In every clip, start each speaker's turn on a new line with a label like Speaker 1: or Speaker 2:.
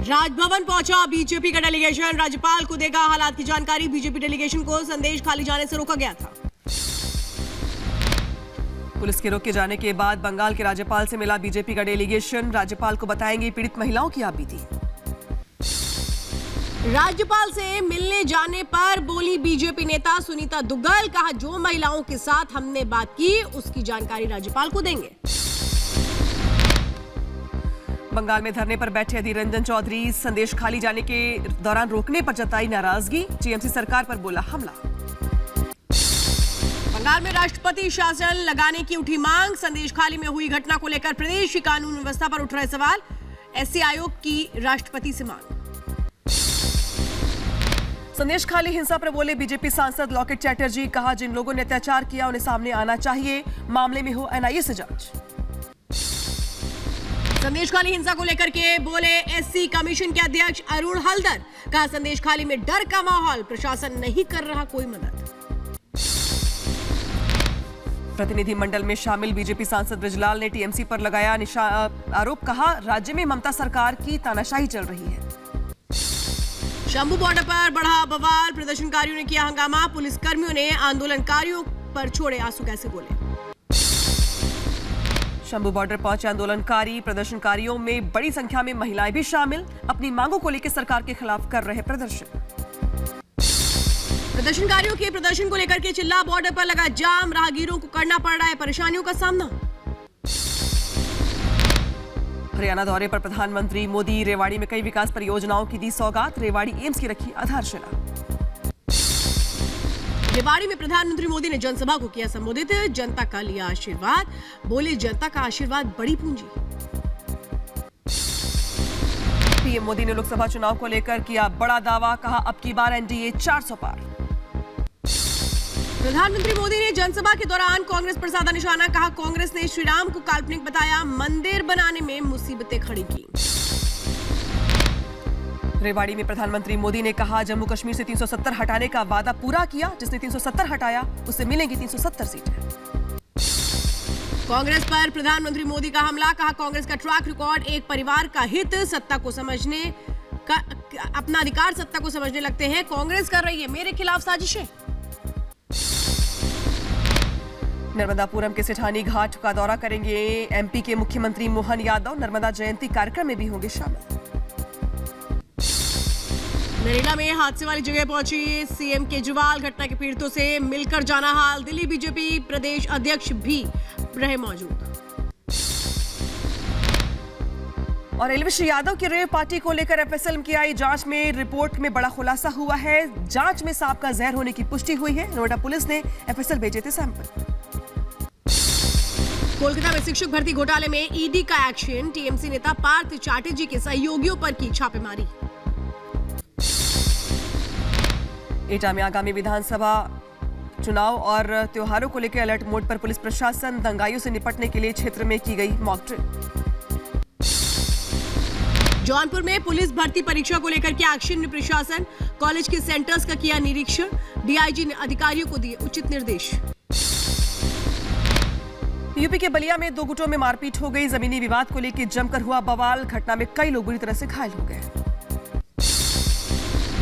Speaker 1: राजभवन पहुंचा बीजेपी का डेलीगेशन, राज्यपाल को देगा हालात की जानकारी। बीजेपी डेलीगेशन को संदेश खाली जाने से रोका गया था।
Speaker 2: पुलिस के रोके जाने के बाद बंगाल के राज्यपाल से मिला बीजेपी का डेलीगेशन, राज्यपाल को बताएंगे पीड़ित महिलाओं की आप बीती।
Speaker 1: राज्यपाल से मिलने जाने पर बोली बीजेपी नेता सुनीता दुग्गल, कहा जो महिलाओं के साथ हमने बात की उसकी जानकारी राज्यपाल को देंगे।
Speaker 2: बंगाल में धरने पर बैठे अधीर रंजन चौधरी, संदेश खाली जाने के दौरान रोकने पर जताई नाराजगी, टीएमसी सरकार पर बोला हमला।
Speaker 1: बंगाल में राष्ट्रपति शासन लगाने की उठी मांग, संदेश खाली में हुई घटना को लेकर प्रदेश की कानून व्यवस्था पर उठ रहे सवाल, एससी आयोग की राष्ट्रपति से मांग।
Speaker 2: संदेश खाली हिंसा पर बोले बीजेपी सांसद लॉकेट चैटर्जी, कहा जिन लोगों ने अत्याचार किया उन्हें सामने आना चाहिए, मामले में हो एनआईए से जांच।
Speaker 1: संदेश खाली हिंसा को लेकर के बोले एससी कमीशन के अध्यक्ष अरुण हल्दर, कहा संदेश खाली में डर का माहौल, प्रशासन नहीं कर रहा कोई मदद।
Speaker 2: प्रतिनिधिमंडल में शामिल बीजेपी सांसद ब्रजलाल ने टीएमसी पर लगाया आरोप, कहा राज्य में ममता सरकार की तानाशाही चल रही है।
Speaker 1: शंभू बॉर्डर पर बढ़ा बवाल, प्रदर्शनकारियों ने किया हंगामा, पुलिसकर्मियों ने आंदोलनकारियों पर छोड़े आंसू गैस गोले।
Speaker 2: शंभू बॉर्डर पहुंचे आंदोलनकारी, प्रदर्शनकारियों में बड़ी संख्या में महिलाएं भी शामिल, अपनी मांगों को लेकर सरकार के खिलाफ कर रहे प्रदर्शन।
Speaker 1: प्रदर्शनकारियों के प्रदर्शन को लेकर के चिल्ला बॉर्डर पर लगा जाम, राहगीरों को करना पड़ रहा है परेशानियों का सामना।
Speaker 2: हरियाणा दौरे पर प्रधानमंत्री मोदी, रेवाड़ी में कई विकास परियोजनाओं की दी सौगात, रेवाड़ी एम्स की रखी आधारशिला।
Speaker 1: रेवाड़ी में प्रधानमंत्री मोदी ने जनसभा को किया संबोधित, जनता का लिया आशीर्वाद, बोले जनता का आशीर्वाद बड़ी पूंजी। पीएम
Speaker 2: मोदी ने लोकसभा चुनाव को लेकर किया बड़ा दावा, कहा अब की बार एनडीए 400 पार।
Speaker 1: प्रधानमंत्री मोदी ने जनसभा के दौरान कांग्रेस पर साधा निशाना, कहा कांग्रेस ने श्रीराम को काल्पनिक बताया, मंदिर बनाने में मुसीबतें खड़ी की।
Speaker 2: रेवाड़ी में प्रधानमंत्री मोदी ने कहा जम्मू कश्मीर से 370 हटाने का वादा पूरा किया, जिसने 370 हटाया उसे मिलेंगी 370 सीटें। कांग्रेस पर प्रधानमंत्री मोदी का हमला, कहा कांग्रेस का ट्रैक रिकॉर्ड एक परिवार का हित, सत्ता को समझने का अपना अधिकार सत्ता को समझने लगते हैं, कांग्रेस कर रही है मेरे खिलाफ साजिशें। नर्मदापुरम के सेठानी घाट का दौरा करेंगे एमपी के मुख्यमंत्री मोहन यादव, नर्मदा जयंती कार्यक्रम में भी होंगे शामिल। नरेला में हादसे वाली जगह पहुंची सीएम केजरीवाल, घटना के पीड़ितों से मिलकर जाना हाल, दिल्ली बीजेपी प्रदेश अध्यक्ष भी रहे मौजूद। और एलविश यादव की रेव पार्टी को लेकर एफएसएल की आई जांच में रिपोर्ट में बड़ा खुलासा हुआ है, जांच में सांप का जहर होने की पुष्टि हुई है, नोएडा पुलिस ने एफएसएल भेजे थे सैंपल। कोलकाता में शिक्षक भर्ती घोटाले में ईडी का एक्शन, टीएमसी नेता पार्थ चैटर्जी के सहयोगियों पर की छापेमारी। एटा में आगामी विधानसभा चुनाव और त्योहारों को लेकर अलर्ट मोड पर पुलिस प्रशासन, दंगाइयों से निपटने के लिए क्षेत्र में की गई मॉक ड्रिल। जौनपुर में पुलिस भर्ती परीक्षा को लेकर किया एक्शन में प्रशासन, कॉलेज के सेंटर्स का किया निरीक्षण, डीआईजी ने अधिकारियों को दिए उचित निर्देश। यूपी के बलिया में 2 गुटों में मारपीट हो गई, जमीनी विवाद को लेकर जमकर हुआ बवाल, घटना में कई लोग बुरी तरह से घायल हो गए।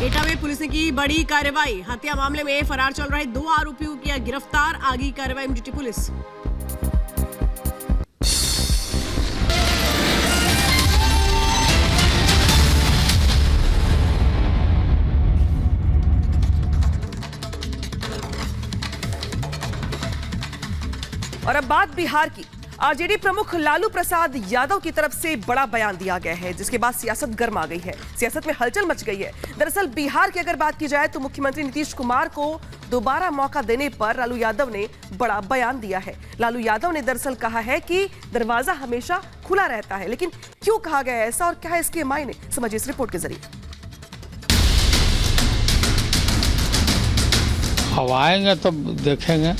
Speaker 2: एटा में पुलिस ने की बड़ी कार्रवाई, हत्या मामले में फरार चल रहे 2 आरोपियों किया गिरफ्तार, आगे कार्रवाई में जुटी पुलिस। और अब बात बिहार की। आरजेडी प्रमुख लालू प्रसाद यादव की तरफ से बड़ा बयान दिया गया है, जिसके बाद सियासत गर्म आ गई है, सियासत में हलचल मच गई है। दरअसल बिहार की अगर बात की जाए तो मुख्यमंत्री नीतीश कुमार को दोबारा मौका देने पर लालू यादव ने बड़ा बयान दिया है। लालू यादव ने दरअसल कहा है कि दरवाजा हमेशा खुला रहता है, लेकिन क्यों कहा गया ऐसा और क्या है इसके मायने, समझिए इस रिपोर्ट के जरिए।
Speaker 3: अब आएंगे तो देखेंगे।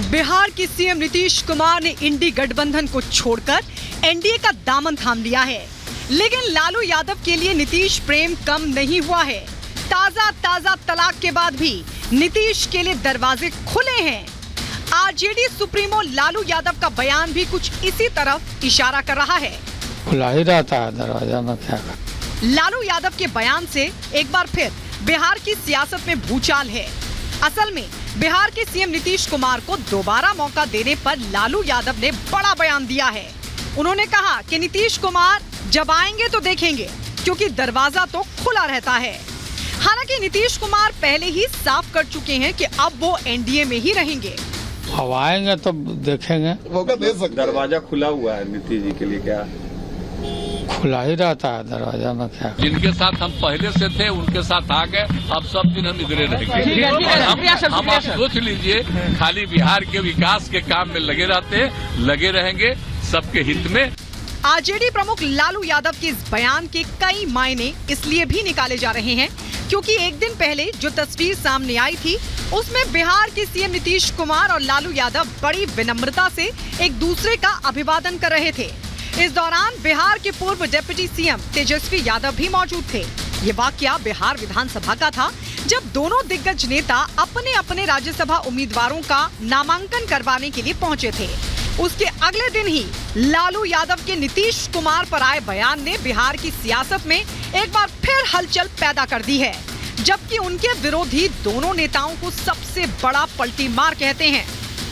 Speaker 4: बिहार की सीएम नीतीश कुमार ने इंडी गठबंधन को छोड़कर एनडीए का दामन थाम लिया है, लेकिन लालू यादव के लिए नीतीश प्रेम कम नहीं हुआ है। ताजा तलाक के बाद भी नीतीश के लिए दरवाजे खुले हैं। आरजेडी सुप्रीमो लालू यादव का बयान भी कुछ इसी तरफ इशारा कर रहा है।
Speaker 3: खुला ही रहता है दरवाजा में, क्या कर।
Speaker 4: लालू यादव के बयान से एक बार फिर बिहार की सियासत में भूचाल है। असल में बिहार के सीएम नीतीश कुमार को दोबारा मौका देने पर लालू यादव ने बड़ा बयान दिया है। उन्होंने कहा कि नीतीश कुमार जब आएंगे तो देखेंगे, क्योंकि दरवाजा तो खुला रहता है। हालांकि नीतीश कुमार पहले ही साफ कर चुके हैं कि अब वो एनडीए में ही रहेंगे।
Speaker 3: अब आएंगे तो देखेंगे।
Speaker 5: मौका दे सकते, दरवाजा खुला हुआ है नीतीश जी के लिए, क्या
Speaker 3: खुला ही रहता है दरवाजा में, क्या कर।
Speaker 6: जिनके साथ हम पहले से थे उनके साथ आ गए, अब सब दिन हम इधरे रहेंगे। और हम आप सोच लीजिए, खाली बिहार के विकास के काम में लगे रहते हैं, लगे रहेंगे सबके हित में।
Speaker 4: आरजेडी प्रमुख लालू यादव के इस बयान के कई मायने इसलिए भी निकाले जा रहे हैं क्योंकि एक दिन पहले जो तस्वीर सामने आई थी उसमें बिहार के सीएम नीतीश कुमार और लालू यादव बड़ी विनम्रता से एक दूसरे का अभिवादन कर रहे थे। इस दौरान बिहार के पूर्व डिप्टी सीएम तेजस्वी यादव भी मौजूद थे। ये वाकया बिहार विधानसभा का था, जब दोनों दिग्गज नेता अपने अपने राज्यसभा उम्मीदवारों का नामांकन करवाने के लिए पहुंचे थे। उसके अगले दिन ही लालू यादव के नीतीश कुमार पर आए बयान ने बिहार की सियासत में एक बार फिर हलचल पैदा कर दी है, जबकि उनके विरोधी दोनों नेताओं को सबसे बड़ा पलटी मार कहते हैं।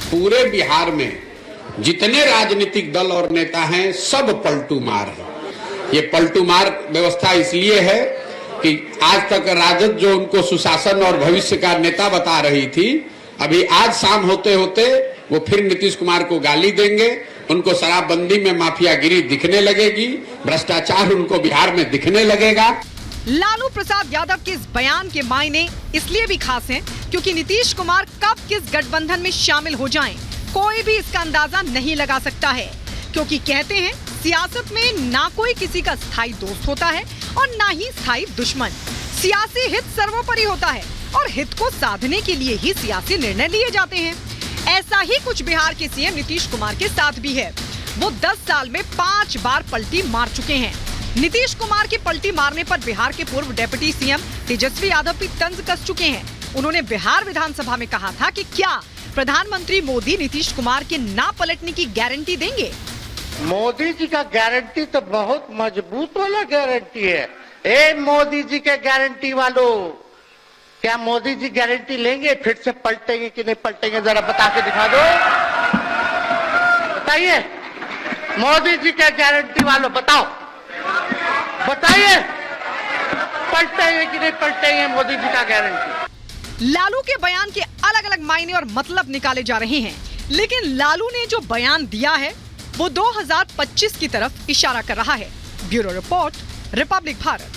Speaker 7: पूरे बिहार में जितने राजनीतिक दल और नेता हैं सब पलटू मार है। ये पलटू मार व्यवस्था इसलिए है कि आज तक राजद जो उनको सुशासन और भविष्य का नेता बता रही थी, अभी आज शाम होते होते वो फिर नीतीश कुमार को गाली देंगे। उनको शराबबंदी में माफियागिरी दिखने लगेगी, भ्रष्टाचार उनको बिहार में दिखने लगेगा।
Speaker 4: लालू प्रसाद यादव के इस बयान के मायने इसलिए भी खास हैं क्योंकि नीतीश कुमार कब किस गठबंधन में शामिल हो जाएं, कोई भी इसका अंदाजा नहीं लगा सकता है, क्योंकि कहते हैं सियासत में ना कोई किसी का स्थायी दोस्त होता है और ना ही स्थायी दुश्मन। सियासी हित सर्वोपरि होता है और हित को साधने के लिए ही सियासी निर्णय लिए जाते हैं। ऐसा ही कुछ बिहार के सीएम नीतीश कुमार के साथ भी है। वो 10 साल में 5 बार पलटी मार चुके हैं। नीतीश कुमार की पलटी मारने पर बिहार के पूर्व डिप्टी सीएम तेजस्वी यादव भी तंज कस चुके हैं। उन्होंने बिहार विधानसभा में कहा था कि क्या प्रधानमंत्री मोदी नीतीश कुमार के ना पलटने की गारंटी देंगे।
Speaker 8: मोदी जी का गारंटी तो बहुत मजबूत वाला गारंटी है। ए मोदी जी के गारंटी वालों, क्या मोदी जी गारंटी लेंगे फिर से पलटेंगे कि नहीं पलटेंगे, जरा बता के दिखा दो। बताइए मोदी जी के गारंटी वालों, बताओ बताइए, पलटेंगे कि नहीं पलटेंगे मोदी जी का गारंटी।
Speaker 4: लालू के बयान के अलग अलग मायने और मतलब निकाले जा रहे हैं, लेकिन लालू ने जो बयान दिया है वो 2025 की तरफ इशारा कर रहा है। Bureau report, Republic Bharat.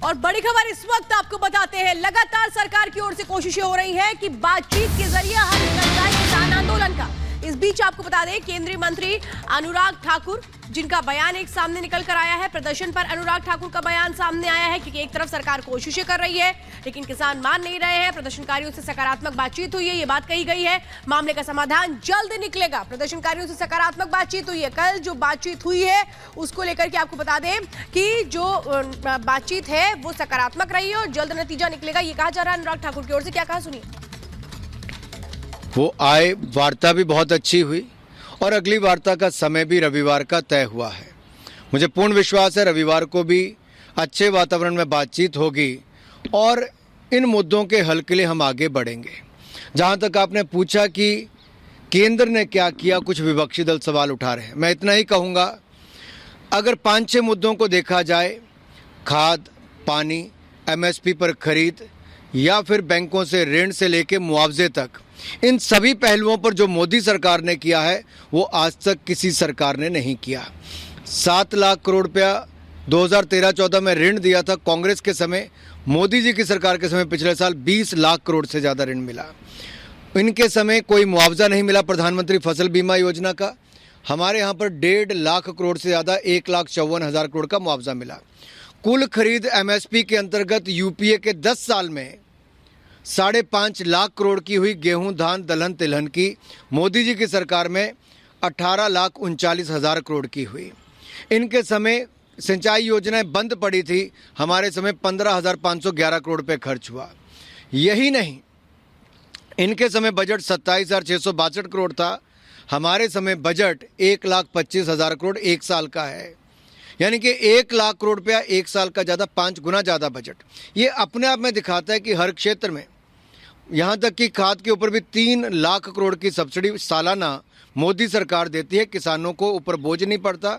Speaker 1: और बड़ी खबर इस वक्त आपको बताते हैं, लगातार सरकार की ओर से कोशिशें हो रही हैं कि बातचीत के जरिए हल निकल जाए किसान आंदोलन का। इस बीच आपको बता दें, केंद्रीय मंत्री अनुराग ठाकुर जिनका बयान एक सामने निकल कर आया है, प्रदर्शन पर अनुराग ठाकुर का बयान सामने आया है क्योंकि एक तरफ सरकार कोशिशें कर रही है लेकिन किसान मान नहीं रहे हैं। प्रदर्शनकारियों से सकारात्मक बातचीत हुई है, ये बात कही गई है। मामले का समाधान जल्द निकलेगा। प्रदर्शनकारियों से सकारात्मक बातचीत हुई है। कल जो बातचीत हुई है उसको लेकर के आपको बता दें कि जो बातचीत है वो सकारात्मक रही है और जल्द नतीजा निकलेगा, ये कहा जा रहा है अनुराग ठाकुर की ओर से। क्या कहा सुनिए।
Speaker 9: वो आए, वार्ता भी बहुत अच्छी हुई और अगली वार्ता का समय भी रविवार का तय हुआ है। मुझे पूर्ण विश्वास है रविवार को भी अच्छे वातावरण में बातचीत होगी और इन मुद्दों के हल के लिए हम आगे बढ़ेंगे। जहां तक आपने पूछा कि केंद्र ने क्या किया, कुछ विपक्षी दल सवाल उठा रहे हैं। मैं इतना ही कहूँगा, अगर 5-6 मुद्दों को देखा जाए, खाद, पानी, एमएसपी पर खरीद या फिर बैंकों से ऋण से लेकर मुआवजे तक, इन सभी पहलुओं पर जो मोदी सरकार ने किया है वो आज तक किसी सरकार ने नहीं किया। 7 लाख करोड़ रुपया 2013-14 में ऋण दिया था कांग्रेस के समय। मोदी जी की सरकार के समय पिछले साल 20 लाख करोड़ से ज़्यादा ऋण मिला। इनके समय कोई मुआवजा नहीं मिला प्रधानमंत्री फसल बीमा योजना का। हमारे यहाँ पर 1.5 लाख करोड़ से ज़्यादा 1,54,000 करोड़ का मुआवजा मिला। कुल खरीद एमएसपी के अंतर्गत यूपीए के 10 साल में 5.5 लाख करोड़ की हुई। गेहूं, धान, दलहन, तिलहन की मोदी जी की सरकार में 18,39,000 करोड़ की हुई। इनके समय सिंचाई योजनाएं बंद पड़ी थी, हमारे समय 15,511 करोड़ रुपये खर्च हुआ। यही नहीं, इनके समय बजट 27,662 करोड़ था, हमारे समय बजट 1,25,000 करोड़ एक साल का है। यानी कि 1 लाख करोड़ रुपया एक साल का ज़्यादा, 5 गुना ज़्यादा बजट। ये अपने आप में दिखाता है कि हर क्षेत्र में, यहाँ तक कि खाद के ऊपर भी 3 लाख करोड़ की सब्सिडी सालाना मोदी सरकार देती है। किसानों को ऊपर बोझ नहीं पड़ता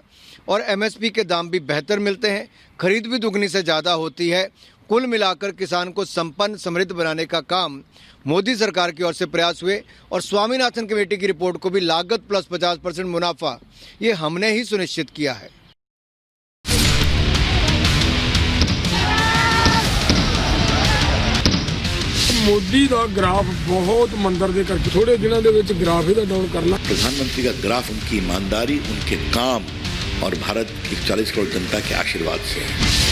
Speaker 9: और एमएसपी के दाम भी बेहतर मिलते हैं, खरीद भी दुगनी से ज़्यादा होती है। कुल मिलाकर किसान को संपन्न समृद्ध बनाने का काम मोदी सरकार की ओर से प्रयास हुए और स्वामीनाथन कमेटी की रिपोर्ट को भी लागत प्लस 50% मुनाफा, ये हमने ही सुनिश्चित किया है।
Speaker 10: मोदी का ग्राफ बहुत मंदर दे करके थोड़े दिनों के विच ग्राफ ही डाउन करना।
Speaker 11: प्रधानमंत्री का ग्राफ उनकी ईमानदारी, उनके काम और भारत की 40 करोड़ जनता के आशीर्वाद से है।